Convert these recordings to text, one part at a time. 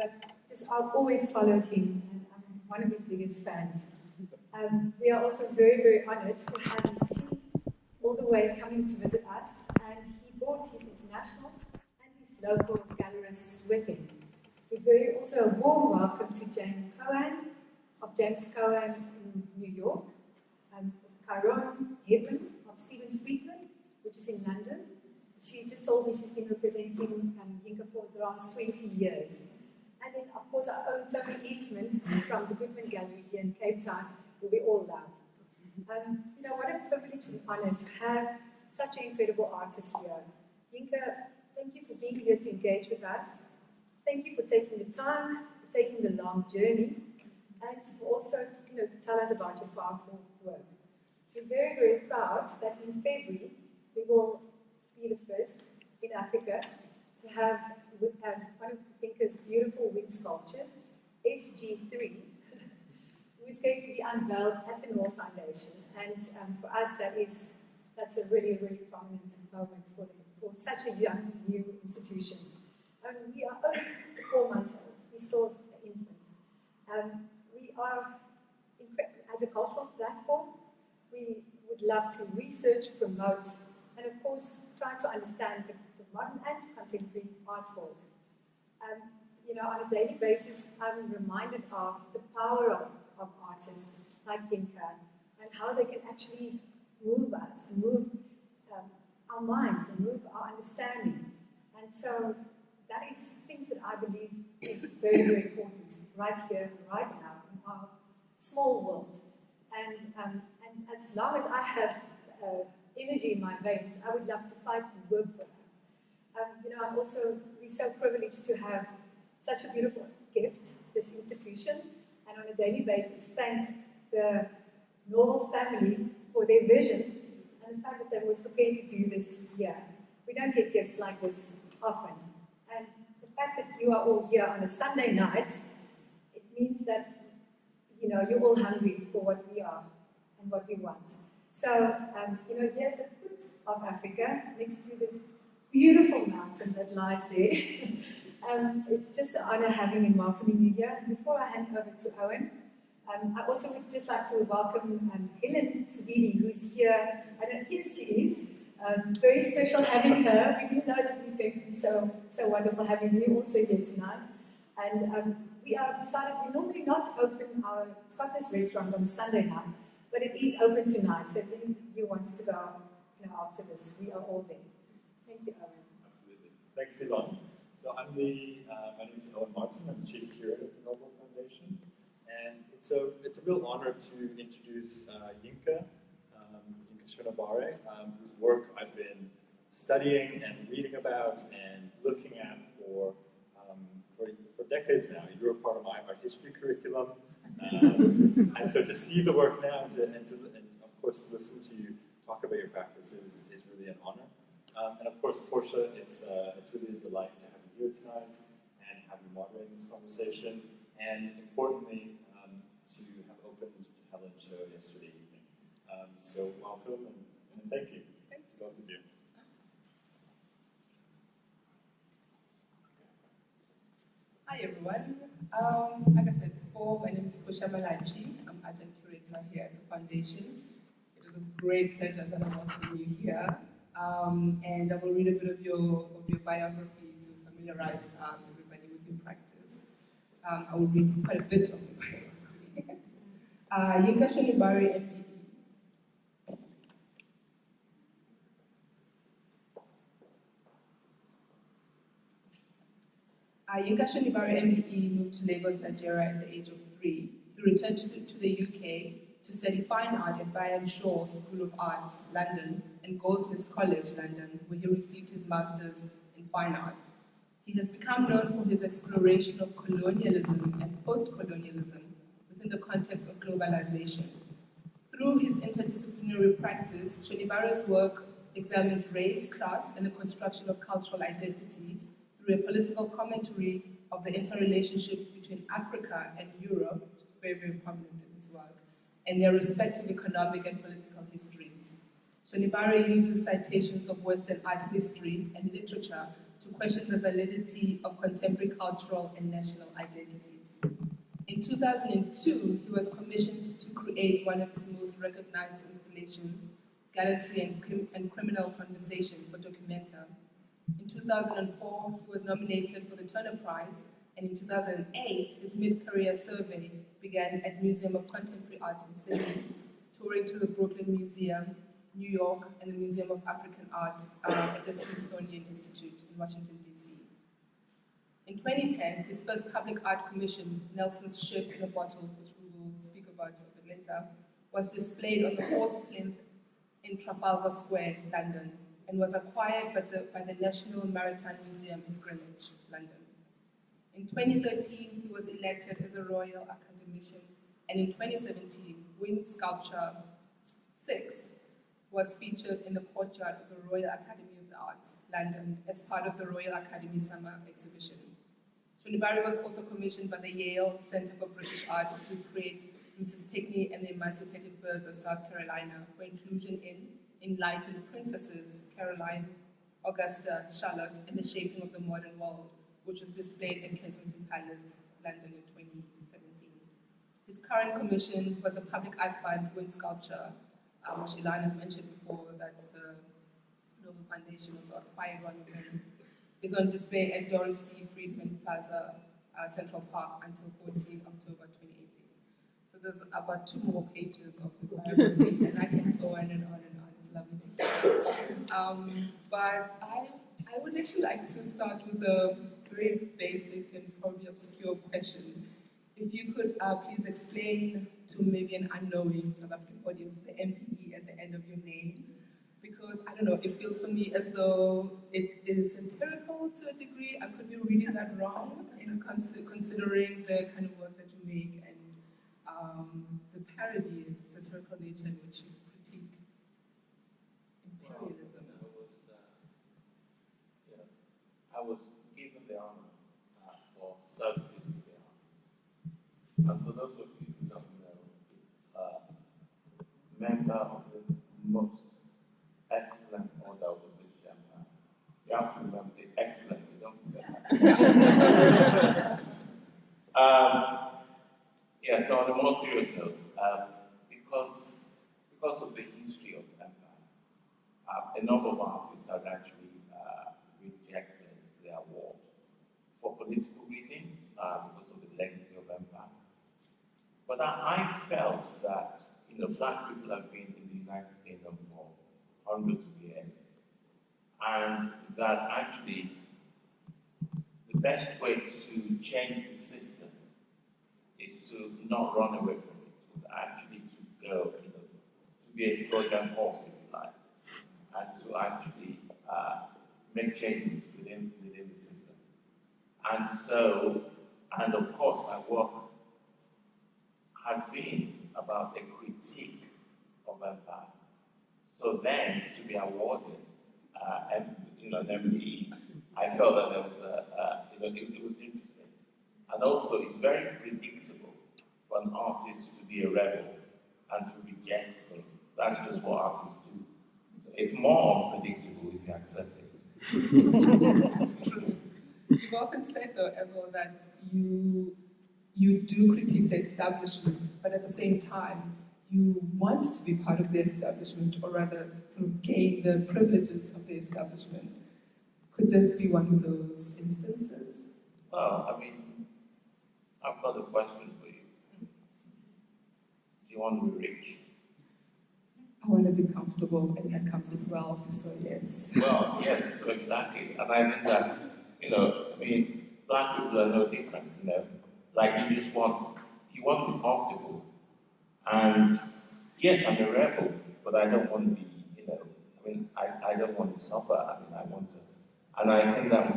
I've always followed him, and I'm one of his biggest fans. We are also very, very honored to have his team all the way coming to visit us, and he brought his international and his local gallerists with him. Also a warm welcome to James Cohen in New York, Chiron Heaven of Stephen Friedman, which is in London. She just told me she's been representing Yinka for the last 20 years. And then, of course, our own Tony Eastman from the Goodman Gallery here in Cape Town, who we all love. What a privilege and honor to have such an incredible artist here. Yinka, thank you for being here to engage with us. Thank you for taking the time, for taking the long journey, and for also to tell us about your powerful work. We're very, very proud that in February we will be the first in Africa to have one of Yinka's beautiful wind sculptures, SG3, who is going to be unveiled at the Norval Foundation. And for us, that's a really, really prominent moment for such a young, new institution. We are only 4 months old. We're still an infant. We are, as a cultural platform, we would love to research, promote, and of course, try to understand the modern and contemporary art world. On a daily basis, I'm reminded of the power of artists like Yinka and how they can actually move us, and move our minds, and move our understanding. And so that is things that I believe is very, very important right here, right now, in our small world. And as long as I have energy in my veins, I would love to fight and work for that. We're so privileged to have such a beautiful gift, this institution, and on a daily basis thank the Norval family for their vision and the fact that they was prepared to do this here. We don't get gifts like this often. And the fact that you are all here on a Sunday night, it means that you're all hungry for what we are and what we want. So, here at the foot of Africa, next to this beautiful mountain that lies there, it's just an honor having and welcoming you here. And before I hand over to Owen, I also would just like to welcome Helen Sabidi, who's here. And here she is. Very special having her. We didn't know that we were going to be so wonderful having you also here tonight. And we have decided we normally not open our Scottish restaurant on Sunday night, but it is open tonight. So if you wanted to go after this, we are all there. Thank you, Owen. Absolutely. Thanks, Yvonne. So my name is Owen Martin. I'm the Chief Curator at the Norval Foundation. And it's a real honor to introduce Yinka Shonibare, whose work I've been studying and reading about and looking at for decades now. You're a part of my art history curriculum, and so to see the work now and of course to listen to you talk about your practice is really an honor. And of course, Portia, it's really a delight to have you here tonight and have you moderating this conversation, and importantly, to have opened Helen's show yesterday evening. So welcome and thank you to both of you. Hi everyone. Like I said before, my name is Portia Malachi. I'm adjunct curator here at the foundation. It was a great pleasure that I'm welcoming you here. And I will read a bit of your biography to familiarize everybody with your practice. I will read quite a bit of your biography. Yinka Shonibare, MBE. Yinka Shonibare, MBE, moved to Lagos, Nigeria at the age of 3. He returned to the UK to study fine art at Byam Shaw School of Art, London, and Goldsmiths College, London, where he received his master's in fine art. He has become known for his exploration of colonialism and post-colonialism within the context of globalization. Through his interdisciplinary practice, Shonibare's work examines race, class, and the construction of cultural identity through a political commentary of the interrelationship between Africa and Europe, which is very, very prominent in his work, and their respective economic and political histories. Shonibare uses citations of Western art history and literature to question the validity of contemporary cultural and national identities. In 2002, he was commissioned to create one of his most recognized installations, Gallantry and Criminal Conversation for Documenta. In 2004, he was nominated for the Turner Prize, and in 2008, his mid-career survey began at Museum of Contemporary Art in Sydney, touring to the Brooklyn Museum, New York, and the Museum of African Art at the Smithsonian Institute in Washington, D.C. In 2010, his first public art commission, Nelson's Ship in a Bottle, which we will speak about a bit later, was displayed on the fourth plinth in Trafalgar Square, London, and was acquired by the National Maritime Museum in Greenwich, London. In 2013, he was elected as a Royal Academician, and in 2017, Winged Sculpture 6 was featured in the courtyard of the Royal Academy of the Arts, London, as part of the Royal Academy Summer Exhibition. Shonibare was also commissioned by the Yale Center for British Art to create Mrs. Pickney and the Emancipated Birds of South Carolina for inclusion in Enlightened Princesses, Caroline, Augusta, Charlotte, and the Shaping of the Modern World, which was displayed in Kensington Palace, London in 2017. His current commission was a public art fund, Winged Sculpture, which Ilana mentioned before, that the Norval Foundation also acquired one of them, is on display at Doris C. Friedman Plaza, Central Park until 14 October 2018. So there's about 2 more pages of the biography, and I can go on and on and on. It's lovely to hear. But I would actually like to start with a very basic and probably obscure question. If you could please explain to maybe an unknowing South African audience the MPE at the end of your name, because I don't know, it feels for me as though it is empirical to a degree. I could be reading that wrong, considering the kind of work that you make and the parody and satirical nature in which you critique imperialism. I was given the honor for services to the arts. And for those of you who don't know, it's a member of the most excellent order of the British Empire. You have to remember the excellent, you don't forget that. So on a more serious note, because of the history of the empire, a number of artists have actually rejected the award for political reasons, because of the legacy of empire. But I felt that, Black people have been in the United Kingdom for hundreds of years, and that actually the best way to change the system is to not run away from it, it's actually to go, to be a Trojan horse, if you like, and to actually make changes within the system. And so, and of course, my work has been about a critique of empire. So then, to be awarded an MBE, I felt that there was it was interesting. And also, it's very predictable for an artist to be a rebel and to reject things. That's just what artists do. So it's more unpredictable if you accept it. You've often said, though, as well, that you do critique the establishment, but at the same time, you want to be part of the establishment, or rather, sort of gain the privileges of the establishment. Could this be one of those instances? Well, I've got a question for you. Do you want to be rich? I want to be comfortable, and that comes with wealth, so yes. Well, yes, so exactly. And I think that, Black people are no different, Like you want to be comfortable. And yes, I'm a rebel, but I don't want to be, I don't want to suffer. I want to. And I think that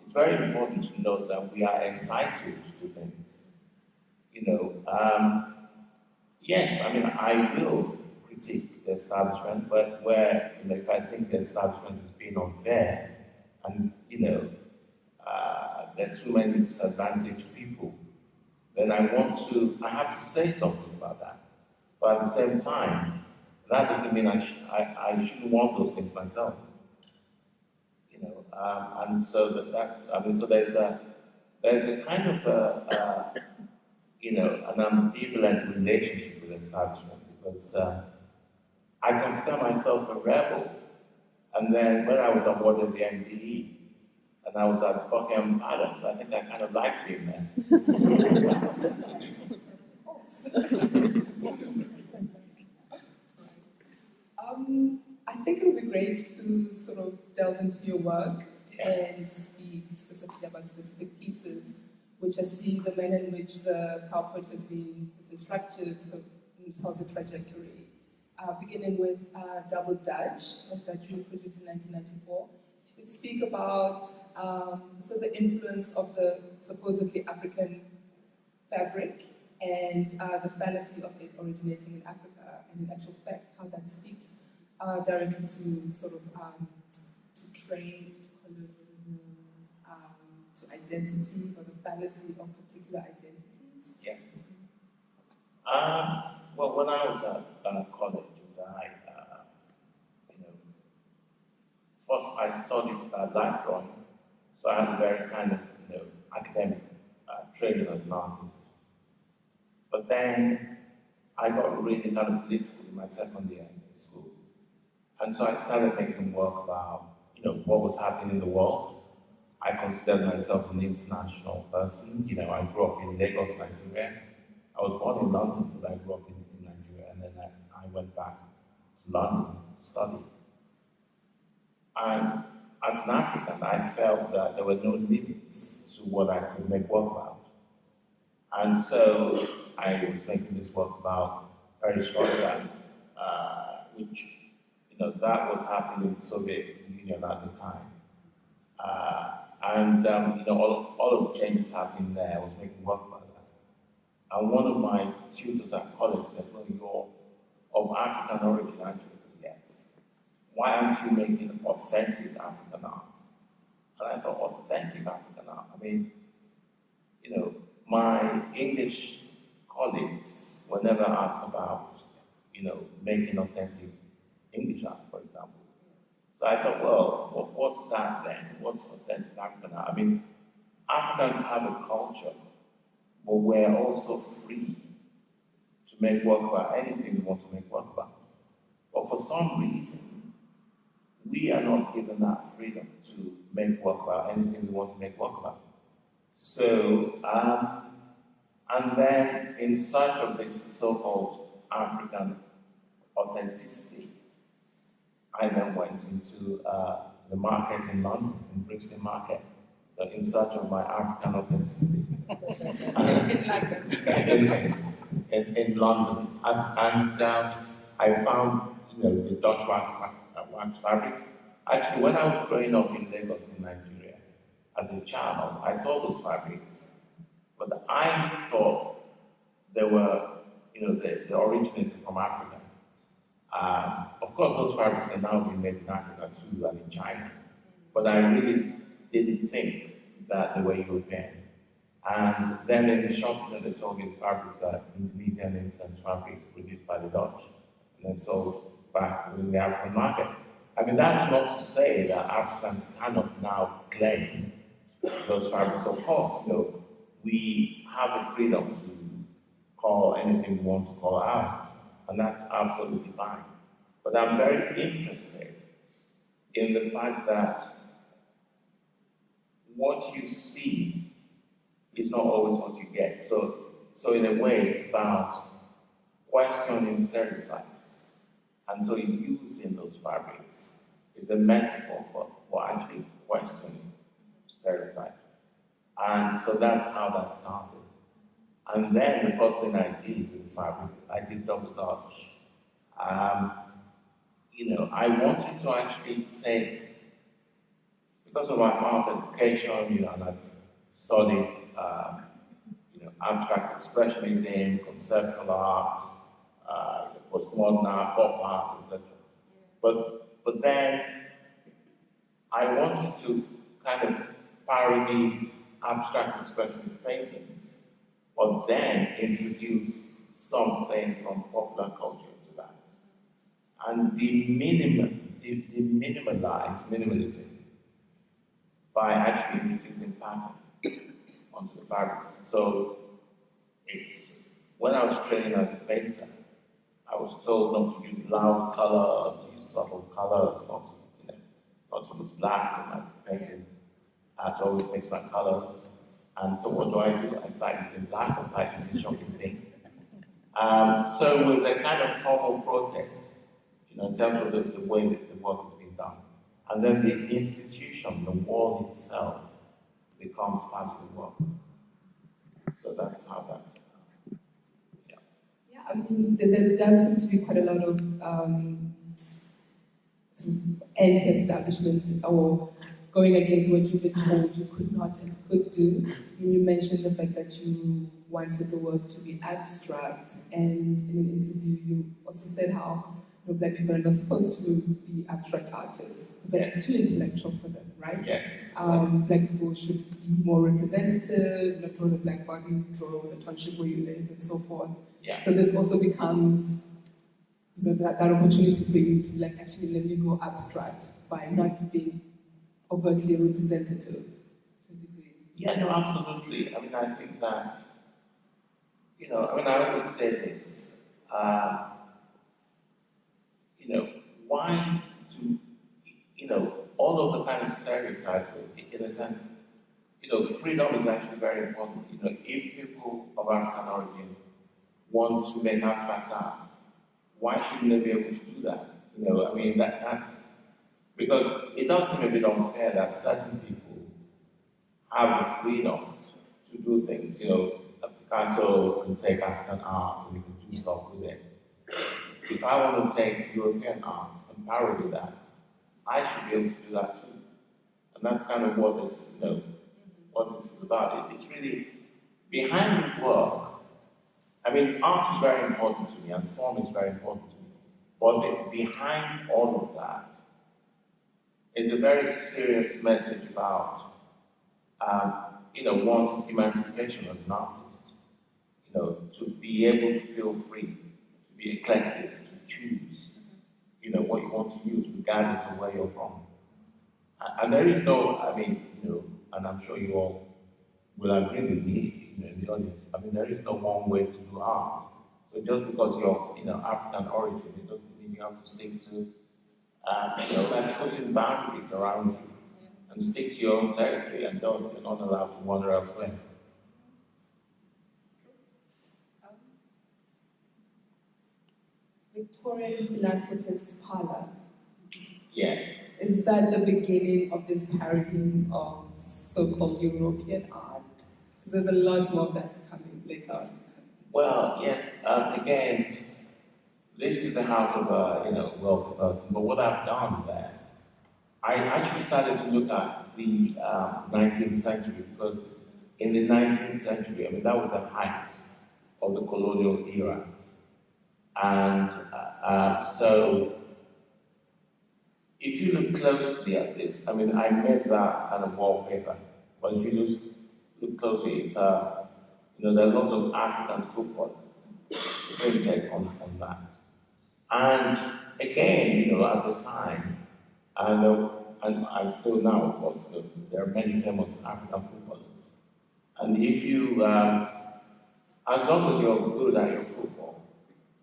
it's very important to note that we are entitled to things. Yes, I will critique the establishment, but where, if I think the establishment is being unfair, and, there are too many disadvantaged people, then I have to say something about that. But at the same time, that doesn't mean I shouldn't want those things myself. And so that's, I mean, so there's a kind of an ambivalent relationship with establishment because I consider myself a rebel. And then when I was awarded the MBE and I was at Buckingham Palace, I think I kind of liked being there. I think it would be great to sort of delve into your work and speak specifically about specific pieces, which I see the manner in which the PowerPoint has been structured sort of tells a trajectory. Beginning with Double Dutch, that you produced in 1994. If you could speak about the influence of the supposedly African fabric and the fallacy of it originating in Africa, and in actual fact, how that speaks directly to sort of to trade, to colonialism, to identity, or the fallacy of particular identities. Yes. Well, when I was at college, first I studied life drawing, so I had a very kind of academic training as an artist. But then I got really kind of political in my second year in school, and so I started making work about what was happening in the world. I considered myself an international person. I grew up in Lagos, Nigeria. I was born in London, but I grew up in Nigeria, and then I went back to London to study. And as an African, I felt that there were no limits to what I could make work about. And so I was making this work about perestroika, which, that was happening in the Soviet Union at the time. All of the changes happening there, I was making work about that. And one of my tutors at college said, well, you're of African origin, aren't you? I said, yes. Why aren't you making authentic African art? And I thought, authentic African art? I mean, my English colleagues were never asked about, making authentic English art, for example. So I thought, well, what's that then? What's authentic African art? I mean, Africans have a culture, but we're also free to make work about anything we want to make work about. But for some reason, we are not given that freedom to make work about anything we want to make work about. So, and then in search of this so-called African authenticity, I then went into the market in London, in Brixton Market, in search of my African authenticity. in London. And I found, the Dutch wax fabrics. Actually, when I was growing up in Lagos, in Nigeria, as a child, I saw those fabrics, but I thought they were, they originated from Africa. Of course, those fabrics are now being made in Africa too, and in China. But I really didn't think that they were European. And then in the shop, they told me the fabrics are Indonesian influenced fabrics produced by the Dutch, and then sold back in the African market. I mean, that's not to say that Africans cannot now claim those fabrics. Of course, we have the freedom to call anything we want to call ours, and that's absolutely fine. But I'm very interested in the fact that what you see is not always what you get. So in a way, it's about questioning stereotypes. And so using those fabrics is a metaphor for actually questioning stereotypes. And so that's how that started. And then the first thing I did with fabric, I did double Dutch. I wanted to actually say, because of my arts education, and I've studied, abstract expressionism, conceptual art, postmodern art, pop art, etc. But then I wanted to kind of parody abstract expressionist paintings, but then introduce something from popular culture to that. And minimalism by actually introducing pattern onto the fabrics. So it's when I was training as a painter, I was told not to use loud colors, to use subtle colors, not to, not to use black in my paintings. I had to always mix my colors. And so what do? I start using black, I start using shocking pink. So it was a kind of formal protest, in terms of the way that the work is being done. And then the institution, the wall itself, becomes part of the work. So that's how that. Yeah, I mean, there does seem to be quite a lot of sort of anti-establishment or going against what you've been told you could not and could do. You mentioned the fact that you wanted the work to be abstract, and in an interview you also said how Black people are not supposed to be abstract artists, because that's too intellectual for them, right? Yes. Black people should be more representative, draw the black body, draw the township where you live, and so forth. Yeah. So this also becomes that opportunity for you to actually let me go abstract by not being overtly representative to a degree. Yeah, no, absolutely. I mean, I think that, I always say this, why do, all of the kind of stereotypes, in a sense, freedom is actually very important. If people of African origin want to make abstract art, why shouldn't they be able to do that? That's because it does seem a bit unfair that certain people have the freedom to do things. Picasso can take African art and he can do stuff with it. If I want to take European art and parody that, I should be able to do that too. And that's kind of what this is about. It's really behind the work. I mean, art is very important to me, and form is very important to me. But behind all of that is a very serious message about, one's emancipation as an artist. To be able to feel free, to be eclectic, to choose, what you want to use, regardless of where you're from. And there is no, and I'm sure you all will agree with me, in the audience. There is no one way to do art. So just because you're, African origin, it doesn't mean you have to stick to, putting boundaries around you and stick to your own territory and you're not allowed to wander elsewhere. Victorian Philanthropist Parlor. Yes. Is that the beginning of this parodying of so-called European art? Because there's a lot more of that coming later on. Well, yes. Again, this is the house of a wealthy person. But what I've done there, I actually started to look at the 19th century, because in the 19th century, that was the height of the colonial era. And so, if you look closely at this, I made that kind of wallpaper, but if you look closely, it's, there are lots of African footballers printed on that. And again, at the time, and still now, of course, there are many famous African footballers. And if you, as long as you're good at your football,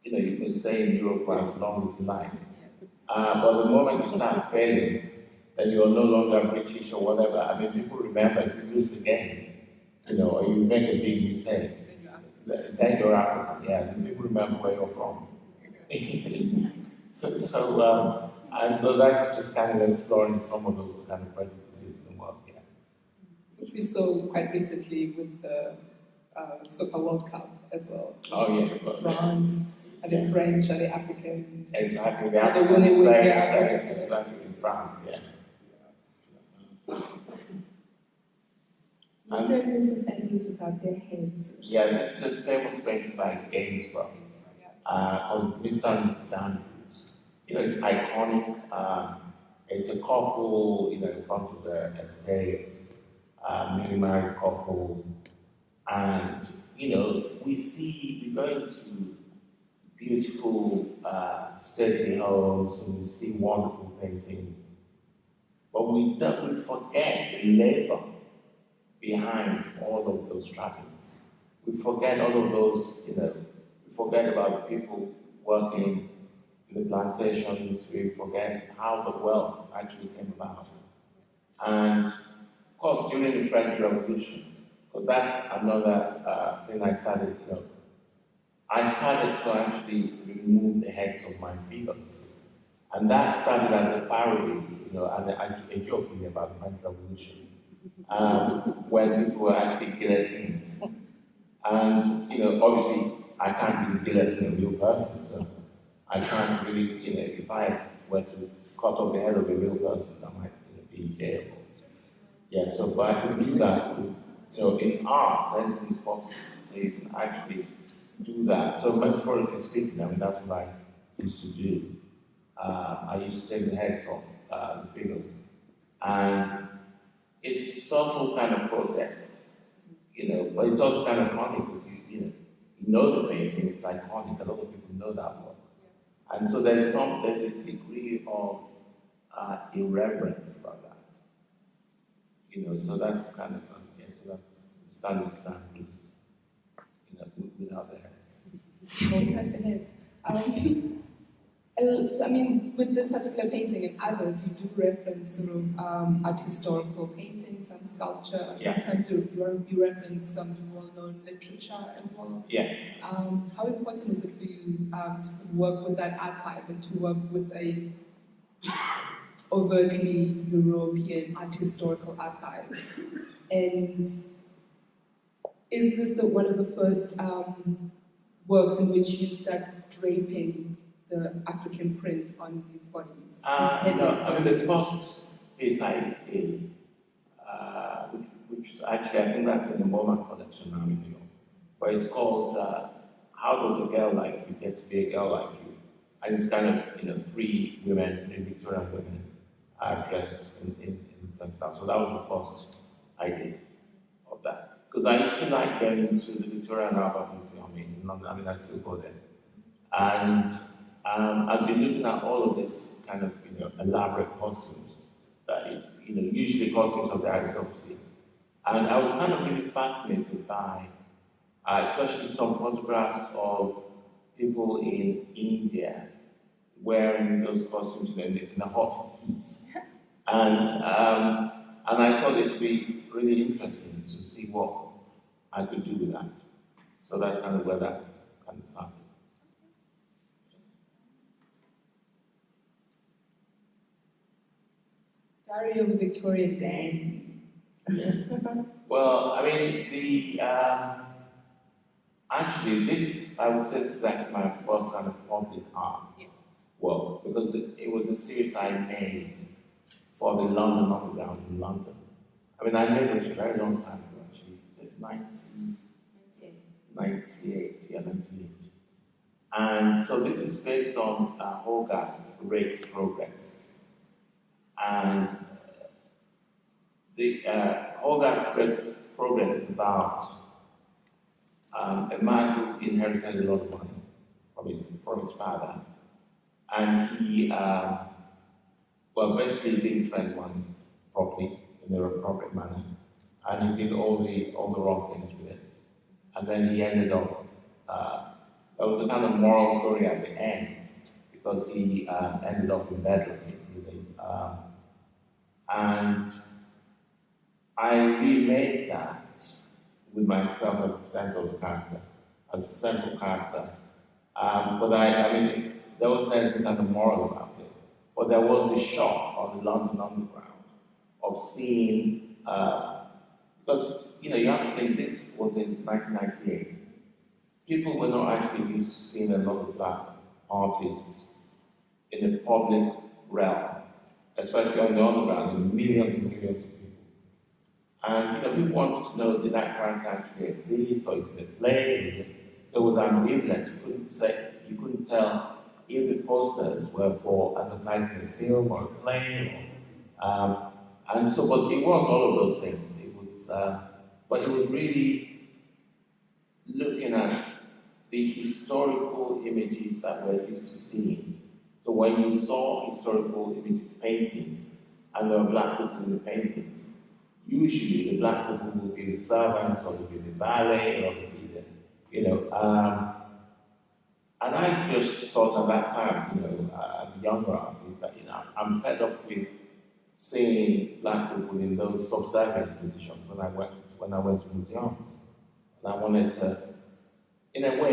you can stay in Europe for as long as you like. But the moment you start failing, then you're no longer British or whatever. People remember if you lose the game, or you make a big mistake, then you're African. Yeah, and people remember where you're from. And so that's just kind of exploring some of those kind of prejudices in the world. Yeah. Which we saw quite recently with the Soccer World Cup as well. Oh yes, France. Are they French? Are they African? Exactly, the Africans exactly in France, yeah. Mr. and Mrs. Andrews without their heads. Yeah, this is a famous painting by Gainsborough called Mr. and Mrs. Andrews. It's iconic. It's a couple, in front of their estate, newly married couple, and we go into beautiful stately homes, and we see wonderful paintings. But we forget the labor behind all of those trappings. We forget all of those, we forget about the people working in the plantations, we forget how the wealth actually came about. And of course, during the French Revolution, because that's another thing I started, I started to actually remove the heads of my figures. And that started as a parody, and a joke really about the French Revolution, where people were actually guillotined. And, obviously, I can't really guillotine a real person, so I can't really, if I were to cut off the head of a real person, I might be in jail. Yeah, so, but I can do that with, in art, anything is possible. So you can actually do that. So metaphorically speaking, that's what I used to do. I used to take the heads off the figures. And it's a subtle kind of protest, but it's also kind of funny because you know the painting, it's iconic, a lot of people know that work. And so there's a degree of irreverence about that. So that's kind of so that's standing stand without the heads. So, with this particular painting and others, you do reference sort of art historical paintings, some sculpture. Yeah. Sometimes you reference some well-known literature as well. Yeah. How important is it for you to sort of work with that archive and to work with a overtly European art historical archive? And is this one of the first works in which you start draping the African print on these bodies? The first piece I did, which actually I think that's in the MoMA collection now in New York, but it's called How Does a Girl Like You Get to Be a Girl Like You? And it's kind of three Victorian women dressed in different styles. So that was the first I did of that. Because I used to like going to the Victorian Albert Museum in London. I still go there. And I've been looking at all of this kind of, elaborate costumes that, usually costumes of the aristocracy. And I was kind of really fascinated by, especially some photographs of people in India wearing those costumes in the hot heat. And I thought it would be really interesting to see what I could do with that. So that's kind of where that kind of started. Diary of a Victorian Dandy. Yes. Well, actually, this, I would say this is actually my first kind of public art work, because it was a series I made for the London Underground in London. I made this a very long time ago, actually. It's 1998, yeah, 98. And so this is based on Hogarth's Great Progress. And the Hogarth's Great Progress is about a man who inherited a lot of money from his father. And he, basically didn't spend money properly, in the appropriate manner. And he did all the wrong things with it. And then he ended up, there was a kind of moral story at the end, because he ended up in bed and I remade that with myself as the central character, but there wasn't anything kind of moral about it. But there was the shock of the London Underground of seeing, because, you have to think this was in 1998. People were not actually used to seeing a lot of black artists in the public realm, especially on the underground, millions and millions of people. And people wanted to know, did that character actually exist, or is it a play? So it was ambivalent. You couldn't tell if the posters were for advertising a film or a play, and so, but it was all of those things. It was, but it was really looking at the historical images that we're used to seeing. So when you saw historical images, paintings, and there were black people in the paintings. Usually, the black people would be the servants, or would be the valet, or would be the, and I just thought at that time, as a younger artist, that, I'm fed up with seeing black people in those subservient positions when I went to museums. And I wanted to, in a way,